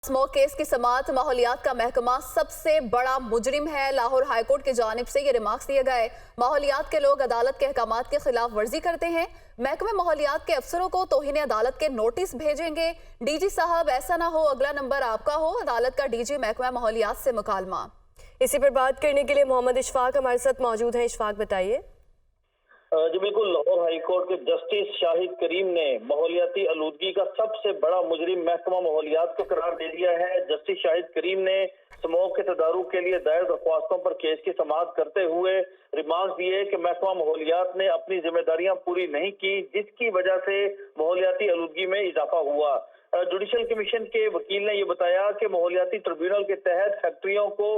Smoke case की समाअत माहौलियात का महकमा सबसे बड़ा मुजरिम है। लाहौर हाईकोर्ट की जानिब से ये रिमार्क्स दिए गए। माहौलियात के लोग अदालत के अहकामात के खिलाफ वर्जी करते हैं। महकमे माहौलियात के अफसरों को तौहीन अदालत के नोटिस भेजेंगे। डीजी साहब, ऐसा ना हो अगला नंबर आपका हो। अदालत का डीजी महकमा माहौलियात से मुकालमा। इसी पर बात करने के लिए मोहम्मद इशफाक हमारे साथ मौजूद हैं। इशफाक, बताइए। जी बिल्कुल, लाहौर हाईकोर्ट के जस्टिस शाहिद करीम ने माहौलियाती आलूदगी का सबसे बड़ा मुजरिम महकमा माहौलियात को करार दे दिया है। जस्टिस शाहिद करीम ने स्मोक के तदारुक के लिए दायर दरख्वास्तों पर केस की समाअत करते हुए रिमार्क्स दिए कि महकमा माहौलियात ने अपनी जिम्मेदारियां पूरी नहीं की, जिसकी वजह से माहौलियाती आलूदगी में इजाफा हुआ। जुडिशल कमीशन के वकील ने यह बताया कि माहौलियाती ट्रिब्यूनल के तहत फैक्ट्रियों को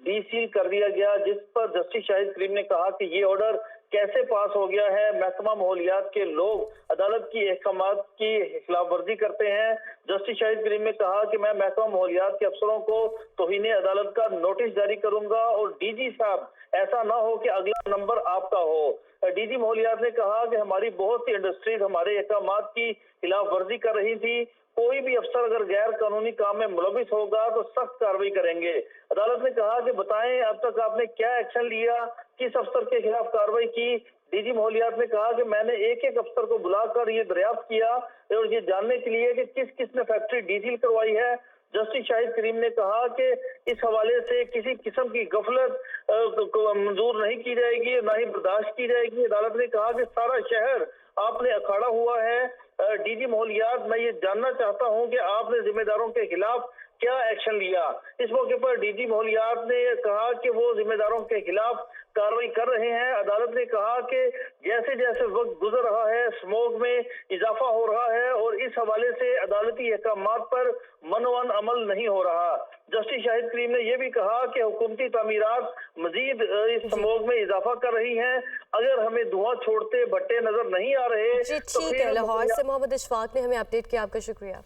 डीसील कर दिया गया, जिस पर जस्टिस शाहिद करीम ने कहा कि ये ऑर्डर कैसे पास हो गया है। महकमा माहौलियात के लोग अदालत की अहकामात की खिलाफ वर्जी करते हैं। जस्टिस शाहिद करीम ने कहा कि मैं महकमा माहौलियात के अफसरों को तौहीन अदालत का नोटिस जारी करूंगा और डीजी साहब, ऐसा ना हो कि अगला नंबर आपका हो। डीजी माहौलियात ने कहा कि हमारी बहुत सी इंडस्ट्रीज हमारे अहकामात की खिलाफ वर्जी कर रही थी। कोई भी अफसर अगर गैर कानूनी काम में मुलविस होगा तो सख्त कार्रवाई करेंगे। अदालत ने कहा कि बताएं अब तक आपने क्या एक्शन लिया, किस अफसर के खिलाफ कार्रवाई की। डीजी माहौलियात ने कहा कि मैंने एक एक अफसर को बुलाकर ये दरियाफ्त किया और ये जानने के लिए कि किस किस ने फैक्ट्री डीसील करवाई है। जस्टिस शाहिद करीम ने कहा कि इस हवाले से किसी किस्म की गफलत मंजूर नहीं की जाएगी, ना ही बर्दाश्त की जाएगी। अदालत ने कहा कि सारा शहर आपने अखाड़ा हुआ है। डीजी माहौलियात, मैं ये जानना चाहता हूं कि आपने जिम्मेदारों के खिलाफ क्या एक्शन लिया। इस मौके पर डीजी माहौलियात ने कहा कि वो जिम्मेदारों के खिलाफ कार्रवाई कर रहे हैं। अदालत ने कहा कि जैसे जैसे वक्त गुजर रहा है स्मोक में इजाफा हो रहा है और इस हवाले से अदालती अहकामात पर मनोवन अमल नहीं हो रहा। जस्टिस शाहिद करीम ने यह भी कहा कि हुकूमती तामीरात मजीद इस स्मोक में इजाफा कर रही हैं। अगर हमें धुआं छोड़ते भट्टे नजर नहीं आ रहे जी ठीक है। लाहौर से मोहम्मद इशफाक ने हमें अपडेट किया, आपका शुक्रिया।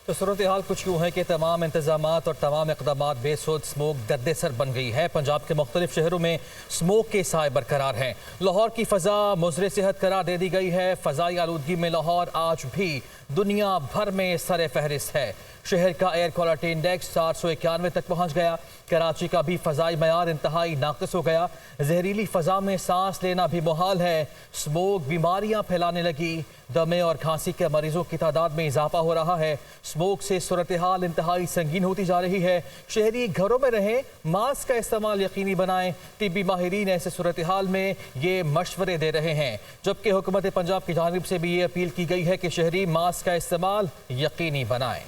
तो सूरत हाल कुछ यूँ है कि तमाम इंतजामात और तमाम इकदाम बेसुध स्मोक दर्द-ए-सर बन गई है। पंजाब के मुख्तलिफ शहरों में स्मोक के साए बरकरार हैं। लाहौर की फ़ज़ा मुज़र सेहत करार दे दी गई है। फ़ज़ाई आलूदगी में लाहौर आज भी दुनिया भर में सर फहरिस्त है। शहर का एयर क्वालिटी इंडेक्स 491 तक पहुँच गया। कराची का भी फ़ज़ाई मयार इंतहाई नाक़िस हो गया। जहरीली फ़ज़ा में सांस लेना भी मुहाल है। स्मोक बीमारियाँ फैलाने लगी। दमे और खांसी के मरीजों की तादाद में इजाफा हो रहा है। स्मोक से सूरत हाल इंतहाई संगीन होती जा रही है। शहरी घरों में रहें, मास्क का इस्तेमाल यकीनी बनाएं। तिब्बी माहिरीन ऐसे सूरत हाल में ये मशवरे दे रहे हैं, जबकि हुकूमत पंजाब की जानिब से भी ये अपील की गई है कि शहरी मास्क का इस्तेमाल यकीनी बनाएं।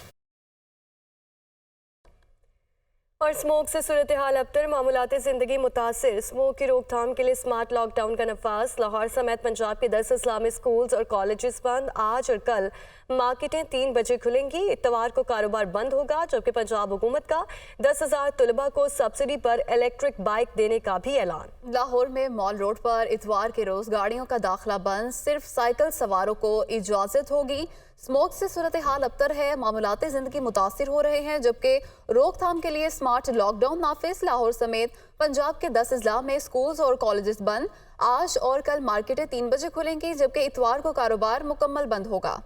और स्मोक से सूरत हाल अबतर, मामूलात ज़िंदगी मुतासिर। स्मोक की रोकथाम के लिए स्मार्ट लॉकडाउन का नफाज। लाहौर समेत पंजाब के 10 इस्लामी स्कूल्स और कॉलेजेस बंद। आज और कल मार्केटें 3 बजे खुलेंगी। इतवार को कारोबार बंद होगा, जबकि पंजाब हुकूमत का 10,000 तलबा को सब्सिडी पर इलेक्ट्रिक बाइक देने का भी ऐलान। लाहौर में मॉल रोड पर इतवार के रोज गाड़ियों का दाखिला बंद, सिर्फ साइकिल सवारों को इजाजत होगी। स्मोक से सूरत हाल अबतर है, मामूलात ज़िंदगी मुतासिर हो रहे हैं, जबकि रोकथाम के लिए स्मार्ट लॉकडाउन नाफिज। लाहौर समेत पंजाब के 10 अजला में स्कूल्स और कॉलेजेस बंद। आज और कल मार्केटें 3 बजे खुलेंगी, जबकि इतवार को कारोबार मुकम्मल बंद होगा।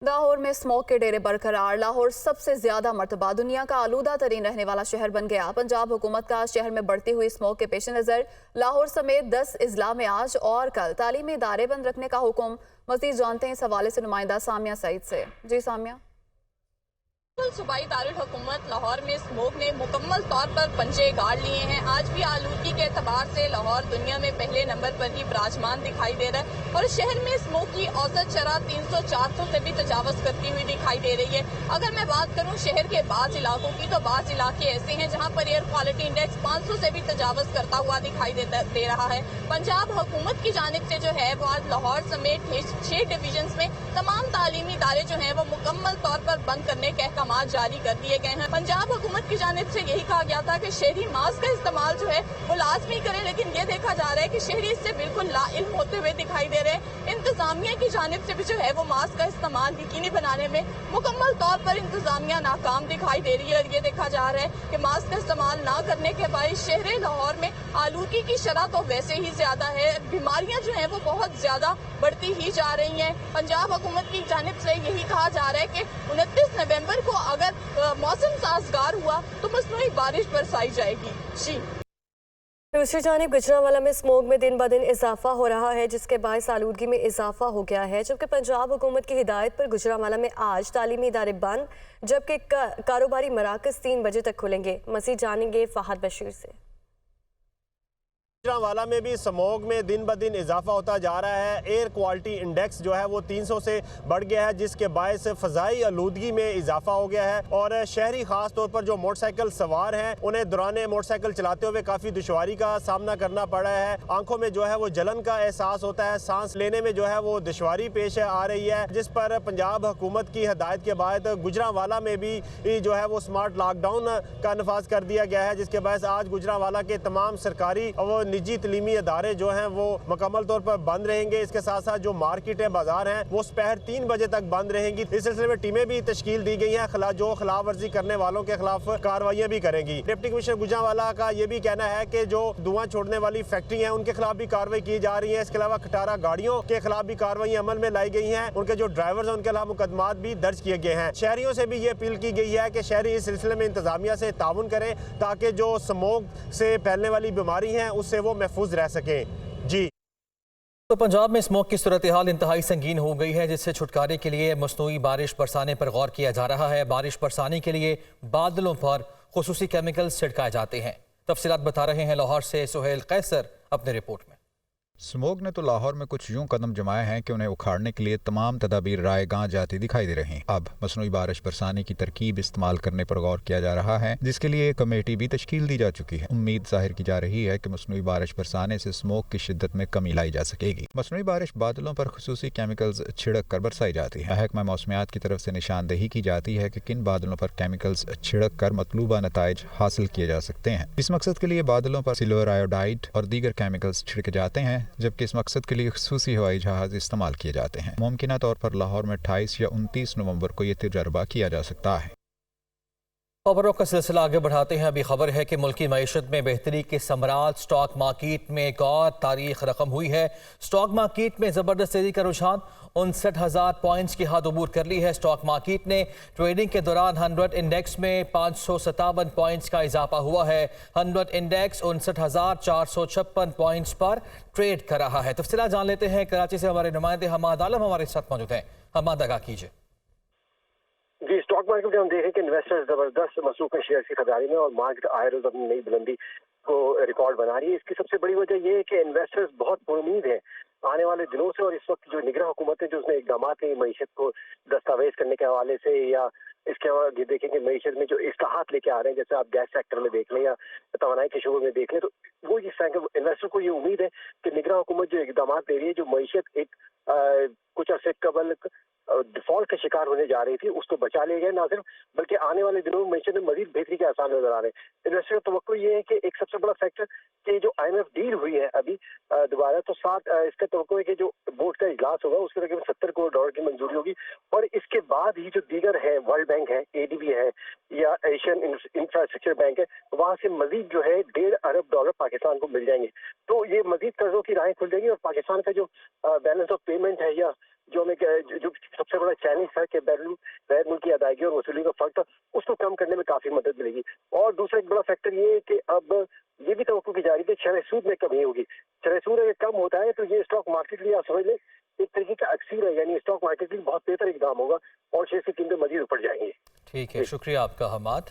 लाहौर में स्मोक के डेरे बरकरार। लाहौर सबसे ज्यादा मरतबा दुनिया का आलूदा तरीन रहने वाला शहर बन गया। पंजाब हुकूमत का शहर में बढ़ती हुई स्मोक के पेश नजर लाहौर समेत 10 अजला में आज और कल तालीमी इदारे बंद रखने का हुक्म। मजीद जानते हैं इस हवाले से नुमाइंदा सामिया सईद से। जी सामिया। सूबाई दारुल हुकूमत लाहौर में स्मोक ने मुकम्मल तौर पर पंजे गाड़ लिए हैं। आज भी आलूदगी के एतबार से लाहौर दुनिया में पहले नंबर पर ही विराजमान दिखाई दे रहा है और शहर में स्मोक की औसत शरह 300-400 से भी तजावज करती हुई दिखाई दे रही है। अगर मैं बात करूं शहर के बाज़ इलाकों की, तो बाज़ इलाके ऐसे हैं जहां पर एयर क्वालिटी इंडेक्स 500 से भी तजावज करता हुआ दिखाई दे रहा है। पंजाब हुकूमत की जानिब से जो है वो आज लाहौर समेत 6 डिवीजन में तमाम तालीमी इदारे जो हैं वो मुकम्मल तौर पर बंद करने के अहकाम जारी कर दिए गए हैं। पंजाब हुकूमत की जानिब से यही कहा गया था कि शहरी मास्क का इस्तेमाल जो है वो लाजमी करें, लेकिन ये देखा जा रहा है कि शहरी इससे बिल्कुल लाइल्म होते हुए दिखाई दे रहे हैं। इंतजामिया की जानिब से भी जो है वो मास्क का इस्तेमाल यकीनी बनाने में मुकम्मल तौर पर इंतजामिया नाकाम दिखाई दे रही है। और ये देखा जा रहा है कि मास्क का इस्तेमाल ना करने के बायस शहर लाहौर में आलूगी की शरह तो वैसे ही ज्यादा है, बीमारियां जो हैं वो बहुत ज्यादा बढ़ती ही जा रही हैं। पंजाब हुकूमत की जानिब से यही कहा जा रहा है कि 29 नवंबर को अगर मौसम साजगार हुआ तो मसनूई बारिश बरसाई जाएगी। जी दूसरी जानिब गुजरांवाला में स्मोक में दिन ब दिन इजाफा हो रहा है, जिसके बायस आलूदगी में इजाफा हो गया है। जबकि पंजाब हुकूमत की हिदायत पर गुजरांवाला में आज तालीमी इदारे बंद, जबकि कारोबारी मराकज 3 बजे तक खुलेंगे। मज़ीद जानेंगे फहद बशीर से। गुजरांवाला में भी स्मोग में दिन ब दिन इजाफा होता जा रहा है। एयर क्वालिटी इंडेक्स जो है वो 300 से बढ़ गया है, जिसके बायस फ़ज़ाई आलूदगी में इजाफा हो गया है। और शहरी ख़ास तौर पर जो मोटरसाइकिल सवार हैं उन्हें दौरान मोटरसाइकिल चलाते हुए काफ़ी दुश्वारी का सामना करना पड़ रहा है। आंखों में जो है वो जलन का एहसास होता है, सांस लेने में जो है वो दुश्वारी पेश आ रही है, जिस पर पंजाब हुकूमत की हदायत के बाद गुजरांवाला में भी जो है वो स्मार्ट लॉकडाउन का नफाज कर दिया गया है। जिसके बायस आज गुजरांवाला के तमाम सरकारी और निजी तलीमी अदारे जो हैं वो मुकम्मल तौर पर बंद रहेंगे। इसके साथ साथ जो मार्केटें बाजार हैं वो दोपहर 3 बजे तक बंद रहेंगी। इस सिलसिले में टीमें भी तश्कील दी गई हैं जो खिलाफ वर्जी करने वालों के खिलाफ कार्रवाइयां भी करेंगी। डिप्टी कमिश्नर गुजरांवाला का ये भी कहना है कि जो धुआं छोड़ने वाली फैक्ट्री हैं उनके खिलाफ भी कार्रवाई की जा रही है। इसके अलावा खटारा गाड़ियों के खिलाफ भी कार्रवाई अमल में लाई गई हैं। उनके जो ड्राइवर्स हैं उनके खिलाफ मुकदमात भी दर्ज किए गए हैं। शहरियों से भी ये अपील की गई है कि शहरी इस सिलसिले में इंतजामिया से ताउन करें ताकि जो स्मोक से फैलने वाली बीमारी है उससे वो महफूज रह सके। जी तो पंजाब में स्मोक की सूरत हाल इंतहाई संगीन हो गई है, जिससे छुटकारे के लिए मसनूई बारिश बरसाने पर गौर किया जा रहा है। बारिश बरसाने के लिए बादलों पर खुसूसी केमिकल्स छिड़काए जाते हैं। तफसीलात बता रहे हैं लाहौर से सुहेल कैसर अपने रिपोर्ट में। स्मोग ने तो लाहौर में कुछ यूं कदम जमाए हैं कि उन्हें उखाड़ने के लिए तमाम तदाबीर रायगां जाती दिखाई दे रही हैं। अब मसनूई बारिश बरसाने की तरकीब इस्तेमाल करने पर गौर किया जा रहा है, जिसके लिए एक कमेटी भी तश्कील दी जा चुकी है। उम्मीद जाहिर की जा रही है कि मसनूई बारिश बरसाने से स्मोक की शिद्दत में कमी लाई जा सकेगी। मसनूई बारिश बादलों पर खुसूसी केमिकल्स छिड़क कर बरसाई जाती है। महकमा मौसमियात की तरफ से निशानदेही की जाती है कि किन बादलों पर केमिकल्स छिड़क कर मतलूबा नताइज हासिल किए जा सकते हैं। इस मकसद के लिए बादलों पर सिल्वर आयोडाइड और दीगर केमिकल्स छिड़के जाते हैं, जबकि इस मकसद के लिए खुसूसी हवाई जहाज इस्तेमाल किए जाते हैं। मुमकिन तौर पर लाहौर में 28 या 29 नवंबर को यह तजर्बा किया जा सकता है। खबरों का सिलसिला आगे बढ़ाते हैं। अभी खबर है कि मुल्की मईशत में बेहतरी के समरात, स्टॉक मार्केट में एक और तारीख रकम हुई है। स्टॉक मार्केट में जबरदस्त तेजी का रुझान 59,000 पॉइंट्स की हद अबूर कर ली है। स्टॉक मार्केट ने ट्रेडिंग के दौरान 100 इंडेक्स में 557 पॉइंट्स का इजाफा हुआ है। 100 इंडेक्स 59,456 पॉइंट्स पर ट्रेड कर रहा है। तफसीला जान लेते हैं। कराची से हमारे नुमाइंदे हमाद आलम हमारे साथ मौजूद हैं। हमाद, आगाह कीजिए। जी, स्टॉक मार्केट में हम देखें कि इन्वेस्टर्स जबरदस्त मसरूफ है शेयर की खरीदारी में और मार्केट आए रोज अपनी नई बुलंदी को रिकॉर्ड बना रही है। इसकी सबसे बड़ी वजह यह है कि इन्वेस्टर्स बहुत उम्मीद है आने वाले दिनों से। और इस वक्त जो निगरान हुकूमत है जो उसने इकदाम की मईशत को दस्तावेज करने के हवाले से, या इसके अलावा ये देखें कि मईशत में जो इस्लाहात लेके आ रहे हैं, जैसे आप गैस सेक्टर में देख लें या तवानाई के शोबे में देख लें, तो वो इस तरह के इन्वेस्टर को ये उम्मीद है कि निगरान हुकूमत जो इकदाम दे रही है, जो मईशत एक कुछ अर्से कबल डिफॉल्ट का शिकार होने जा रही थी, उसको बचा लिया गया। ना सिर्फ बल्कि आने वाले दिनों में मईशत में मजीद बेहतरी के आसार नजर आ रहे हैं। इन्वेस्टर का तवक्को ये है कि एक सबसे बड़ा फैक्टर कि जो IMF डील हुई है अभी दोबारा, तो साथ इसका तवक्को है कि जो बोर्ड का इजलास होगा उसके तकरीबन $70 करोड़ की मंजूरी होगी। और इसके बाद ही जो दीगर है, वर्ल्ड बैंक है, ADB है या एशियन इंफ्रास्ट्रक्चर बैंक है, वहां से मजीद जो है $1.5 अरब पाकिस्तान को मिल जाएंगे। तो ये मजीद कर्जों की राहें खुल जाएंगी और पाकिस्तान का जो बैलेंस ऑफ पेमेंट है, या जो हमें जो सबसे बड़ा चैलेंज था कि गैर मुल्की अदायगी और वसूली का फर्क था, उसको कम करने में काफी मदद मिलेगी। और दूसरा एक बड़ा फैक्टर ये है कि अब ये भी तवक्को की जा रही है कि शरह सूद में कमी होगी। शरह सूद अगर कम होता है तो ये स्टॉक मार्केट के लिए आप समझ लें एक तरीके का अक्सीर है, यानी स्टॉक मार्केट के लिए बहुत बेहतर इकदाम होगा और शेयर की कीमतें मजीद ऊपर जाएंगी। ठीक है, शुक्रिया आपका हमाद।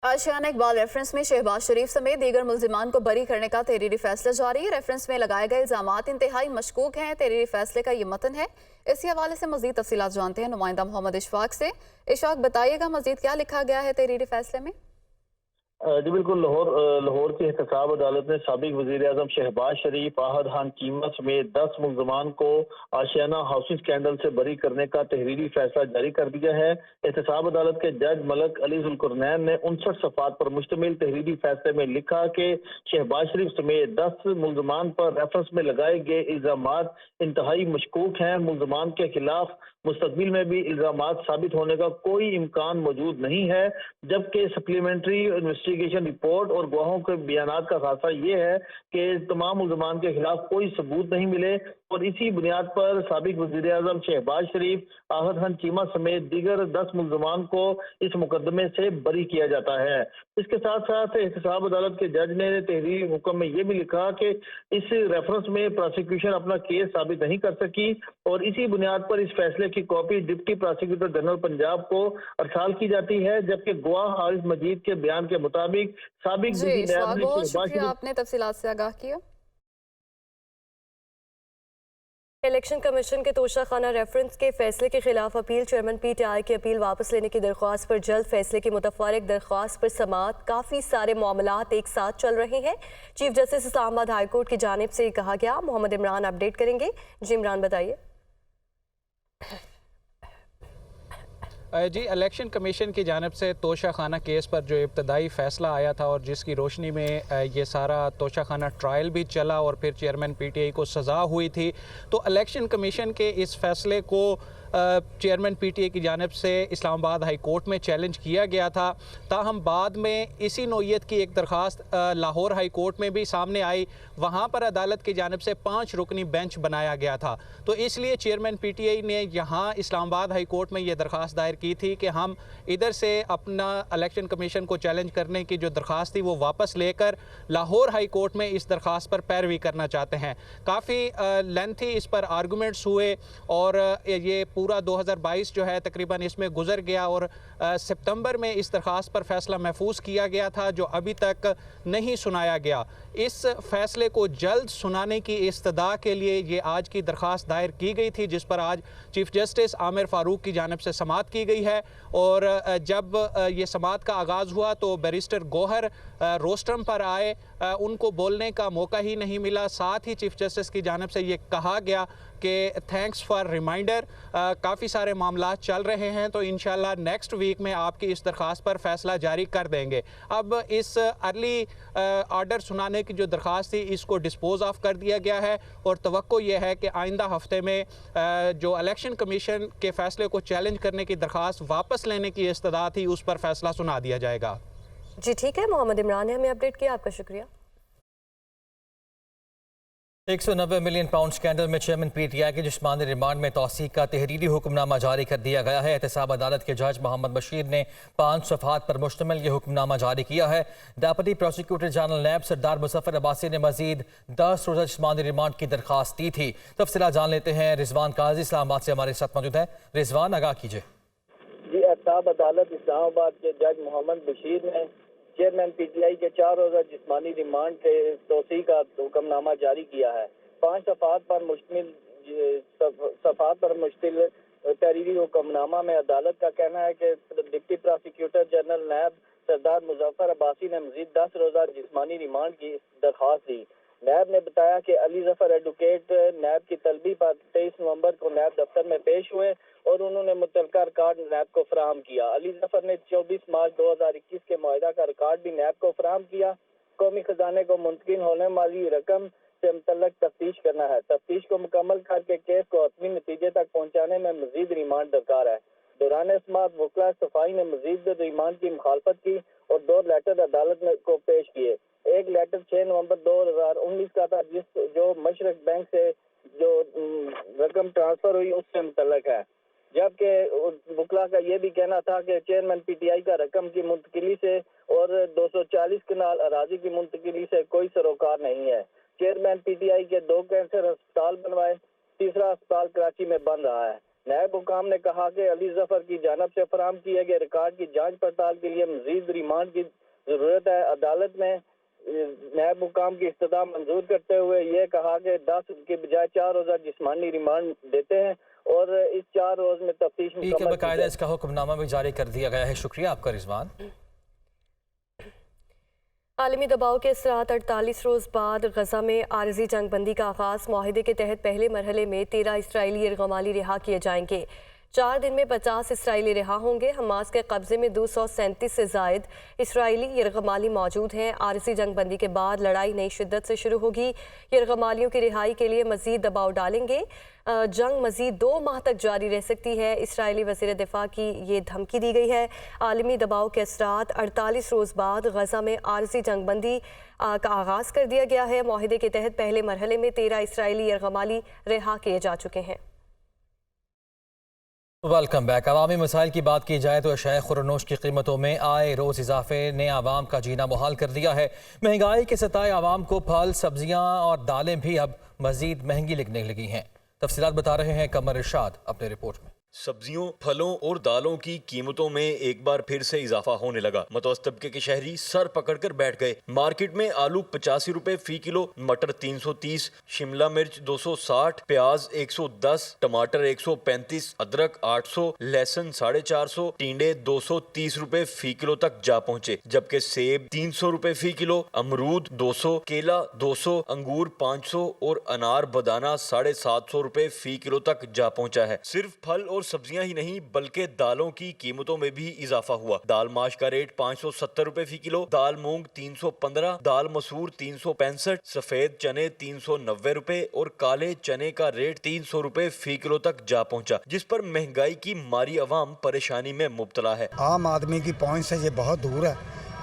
आशियाना इकबाल रेफरेंस में शहबाज शरीफ समेत दीगर मुल्जिमान को बरी करने का तहरीरी फैसला जारी है। रेफरेंस में लगाए गए इल्जामात इंतहाई मशकूक हैं। तहरीरी फैसले का ये मतन है। इसी हवाले से मजीद तफसीलात जानते हैं नुमाइंदा मोहम्मद इशफाक से। इशफाक, बताइएगा मजीद क्या लिखा गया है तहरीरी फैसले में। जी बिल्कुल, लाहौर की एहतसाब अदालत ने साबिक वज़ीर आज़म शहबाज शरीफ, आहद खान चीमा समेत 10 मुल्ज़मान को आशियाना हाउसिंग स्कैंडल से बरी करने का तहरीरी फैसला जारी कर दिया है। एहतसाब अदालत के जज मलक अली ज़ुल्करनैन ने 59 सफ़ात पर मुश्तमिल तहरीरी फैसले में लिखा कि शहबाज शरीफ समेत 10 मुल्ज़मान पर रेफरेंस में लगाए गए इल्ज़ामात इंतहाई मशकूक हैं। मुल्ज़मान के खिलाफ मुस्तकबिल में भी इल्ज़ामात साबित होने का कोई इम्कान मौजूद नहीं है, जबकि सप्लीमेंट्री इन्वेस्टिगेशन रिपोर्ट और गवाहों के बयानात का खासा ये है कि तमाम मुल्ज़मान के खिलाफ कोई सबूत नहीं मिले और इसी बुनियाद पर साबिक वज़ीर आज़म शहबाज शरीफ, आहद खान चीमा समेत दीगर 10 मुल्ज़मान को इस मुकदमे से बरी किया जाता है। इसके साथ साथ एहतसाब अदालत के जज ने तहरीरी हुक्म में यह भी लिखा कि इस रेफरेंस में प्रोसिक्यूशन अपना केस साबित नहीं कर सकी और इसी बुनियाद पर इस फैसले की copy deputy prosecutor general Punjab को अरसाल की जाती है, जबकि गवाह आरिफ मजीद के बयान के मुताबिक साबिक जी इशफाक, बहुत शुक्रिया, आपने तफसीलात से आगाह किया। इलेक्शन कमीशन के तोशाखाना रेफरेंस के फैसले के खिलाफ अपील। चेयरमैन पीटीआई की अपील वापस लेने की दरख्वास्त पर जल्द फैसले की मुतफारिक दरख्वास्त पर समाअत। काफ़ी सारे मामलात एक साथ चल रहे हैं। Chief justice Islamabad high court की जानिब से कहा गया। मोहम्मद इमरान अपडेट करेंगे। जी इमरान बताइए। जी, इलेक्शन कमीशन की जानिब से तोशाखाना केस पर जो इब्तदाई फ़ैसला आया था और जिसकी रोशनी में ये सारा तोशाखाना ट्रायल भी चला और फिर चेयरमैन पीटीआई को सज़ा हुई थी, तो इलेक्शन कमीशन के इस फैसले को चेयरमैन पीटीआई की जानिब से इस्लामाबाद हाई कोर्ट में चैलेंज किया गया था। ताहम बाद में इसी नौइयत की एक दरख्वास्त लाहौर हाई कोर्ट में भी सामने आई। वहाँ पर अदालत की जानिब से 5 रुकनी बेंच बनाया गया था, तो इसलिए चेयरमैन पीटीआई ने यहाँ इस्लामाबाद हाई कोर्ट में ये दरख्वास्त दायर की थी कि हम इधर से अपना इलेक्शन कमीशन को चैलेंज करने की जो दरख्वास्त थी वो वापस लेकर लाहौर हाई कोर्ट में इस दरख्वास्त पर पैरवी करना चाहते हैं। काफ़ी लेंथी इस पर आर्गूमेंट्स हुए और ये पूरा 2022 जो है तकरीबन इसमें गुजर गया और सितंबर में इस दरख्वास्त पर फैसला महफूज किया गया था, जो अभी तक नहीं सुनाया गया। इस फैसले को जल्द सुनाने की इस्तदा के लिए ये आज की दरख्वास्त दायर की गई थी, जिस पर आज चीफ जस्टिस आमिर फारूक की जानिब से समाअत की गई है। और जब ये समाअत का आगाज़ हुआ तो बैरिस्टर गौहर रोस्ट्रम पर आए, उनको बोलने का मौका ही नहीं मिला। साथ ही चीफ जस्टिस की जानिब से ये कहा गया कि थैंक्स फॉर रिमाइंडर, काफ़ी सारे मामला चल रहे हैं, तो इंशाल्लाह नेक्स्ट वीक में आपकी इस दरख्वास्त पर फैसला जारी कर देंगे। अब इस अर्ली आर्डर सुनाने की जो दरख्वास्त थी इसको डिस्पोज ऑफ कर दिया गया है और तवक्को ये है कि आइंदा हफ्ते में जो इलेक्शन कमीशन के फैसले को चैलेंज करने की दरख्वास्त वापस लेने की इस्तदा थी उस पर फैसला सुना दिया जाएगा। जी ठीक है, मोहम्मद इमरान ने हमें अपडेट किया, आपका शुक्रिया। 190 मिलियन पाउंड स्कैंडल में चेयरमैन पीटीआई के जिस्मानी रिमांड में तौसीक का तहरीरी हुक्मनामा जारी कर दिया गया है। एहतसाब अदालत के जज मोहम्मद बशीर ने 5 सफ़हात पर मुश्तमिल ये हुक्मनामा जारी किया है। डेप्यूटी प्रोसिक्यूटर जनरल नैब सरदार मुजफ्फर अब्बासी ने मजीद 10 रोज़ा जिस्मानी रिमांड की दरख्वास्त दी थी। तफसीलात जान लेते हैं। रिजवान काजी इस्लामाबाद से हमारे साथ मौजूद है। रिजवान, आगाह कीजिए। जी, एहतसाब अदालत इस्लामाबाद के जज मोहम्मद बशीर ने चेयरमैन पीटीआई के 4 रोज़ा जिस्मानी रिमांड के तौसीक का हुक्मनामा जारी किया है। 5 सफ़हात पर मुश्तमिल तहरीरी हुक्मनामा में अदालत का कहना है कि डिप्टी प्रोसिक्यूटर जनरल नैब सरदार मुजफ्फर अब्बासी ने मजीद 10 रोज़ा जिस्मानी रिमांड की दरख्वास्त दी। नैब ने बताया कि अली जफर एडवोकेट नैब की तलबी पर 23 नवंबर को नैब दफ्तर में पेश हुए और उन्होंने मुतलका रिकॉर्ड नैब को फराहम किया। अली जफर ने 24 मार्च 2021 के मुआहदा का रिकॉर्ड भी नैब को फराहम किया। कौमी खजाने को मुंतकिल होने वाली रकम से मुतल्लक तफ्तीश करना है। तफ्तीश को मुकम्मल करके केस को हतमी नतीजे तक पहुँचाने में मजीद रिमांड दरकार है। दौरान समाअत वकला सफाई ने मजीद रिमांड की मुखालफत की और 2 लेटर अदालत को पेश किए। एक लेटर 6 नवंबर 2019 का था, जो मशरक बैंक से जो रकम ट्रांसफर हुई उससे मुतल्लक है, जबकि वकला का ये भी कहना था कि चेयरमैन पीटीआई का रकम की मुंतकिली से और 240 कनाल अराजी की मुंतकिली से कोई सरोकार नहीं है। चेयरमैन पीटीआई के 2 कैंसर अस्पताल बनवाए, तीसरा अस्पताल कराची में बन रहा है। नायब हुकाम ने कहा कि अली जफर की जानब से फराहम किए गए रिकॉर्ड की जांच पड़ताल के लिए मजीद रिमांड की जरूरत है। अदालत ने नायब हुकाम की इस्तदा मंजूर करते हुए ये कहा कि 10 के बजाय 4 रोज़ा जिस्मानी रिमांड देते हैं और इस 4 रोज में तफ्तीश मुकम्मल बाकायदा इसका हुक्मनामा भी जारी कर दिया गया है। शुक्रिया आपका रिजवान। आलमी दबाव के असरात 48 रोज़ बाद गजा में आरजी जंगबंदी का आगाज़। माहिदे के तहत पहले मरहले में 13 इसराइली यरगमाली रिहा किए जाएंगे। 4 दिन में 50 इसराइली रिहा होंगे। हमास के कब्जे में 237 से जायद इसराइली यरगमाली मौजूद हैं। आरजी जंगबंदी के बाद लड़ाई नई शिद्दत से शुरू होगी। यरगमालियों की रिहाई के लिए मजीद दबाव डालेंगे। जंग मजीद 2 माह तक जारी रह सकती है। इसराइली वज़ीर दिफा की ये धमकी दी गई है। आलमी दबाव के असरात 48 रोज़ बाद गजा में आरजी जंगबंदी का आगाज़ कर दिया गया है। माहिदे के तहत पहले मरहले में 13 इसराइली यरगमाली रिहा किए जा चुके हैं। Welcome back. अवामी मसाइल की बात की जाए तो अशाए खुरनोश की कीमतों में आए रोज़ इजाफे ने आवाम का जीना मुहाल कर दिया है। महंगाई के सताए आवाम को फल, सब्जियां और दालें भी अब मजीद महंगी लगने लगी हैं। तफसीलात बता रहे हैं कमर इरशाद अपने रिपोर्ट में। सब्जियों, फलों और दालों की कीमतों में एक बार फिर से इजाफा होने लगा। मतवसत तबके के शहरी सर पकड़कर बैठ गए। मार्केट में आलू 85 रुपए फी किलो, मटर 330, शिमला मिर्च 260, प्याज 110, टमाटर 135, अदरक 800, लहसुन 450, टिंडे 230 रुपए फी किलो तक जा पहुँचे। जबकि सेब 300 रुपए फी किलो, अमरूद 200, केला 200, अंगूर 500 और अनार बदाना 750 रुपए फी किलो तक जा पहुँचा है। सिर्फ फल और सब्जियां ही नहीं बल्कि दालों की कीमतों में भी इजाफा हुआ। दाल माश का रेट 570 रुपए फी किलो, दाल मूंग 315, दाल मसूर 365, सफेद चने 390 रुपए और काले चने का रेट 300 रुपए फी किलो तक जा पहुंचा, जिस पर महंगाई की मारी अवाम परेशानी में मुब्तला है। आम आदमी की पहुंच से ये बहुत दूर है,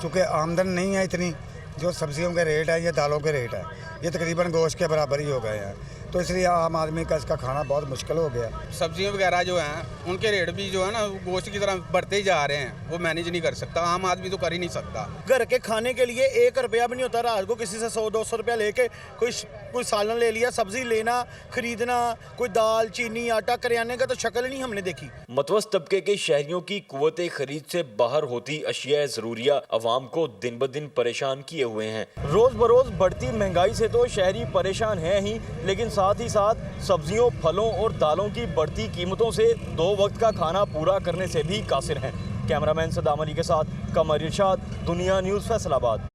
चूँकि आमदन नहीं है इतनी। जो सब्जियों के रेट है, ये दालों के रेट है, ये तकरीबन गोश्त के बराबर ही हो गए हैं, तो इसलिए आम आदमी का इसका खाना बहुत मुश्किल हो गया। सब्जियां वगैरह जो हैं उनके रेट भी जो है ना गोश्त की तरह बढ़ते ही जा रहे हैं, वो मैनेज नहीं कर सकता, आम आदमी तो कर ही नहीं सकता। घर के खाने के लिए 1 रुपया भी नहीं होता। रात को किसी से 100-200 रुपया लेके कोई सालन ले लिया। सब्जी लेना, खरीदना, कोई दाल, चीनी, आटा, करियाने का तो शक्ल नहीं हमने देखी। मतवसत तबके के शहरियों की कुव्वत खरीद से बाहर होती अशिया ज़रूरिया अवाम को दिन ब दिन परेशान किए हुए हैं। रोज बरोज बढ़ती महंगाई से तो शहरी परेशान हैं ही, लेकिन साथ ही साथ सब्जियों, फलों और दालों की बढ़ती कीमतों से 2 वक्त का खाना पूरा करने से भी कासिर हैं। कैमरामैन सदाम अली के साथ कमर इरशाद, दुनिया न्यूज़, फैसलाबाद।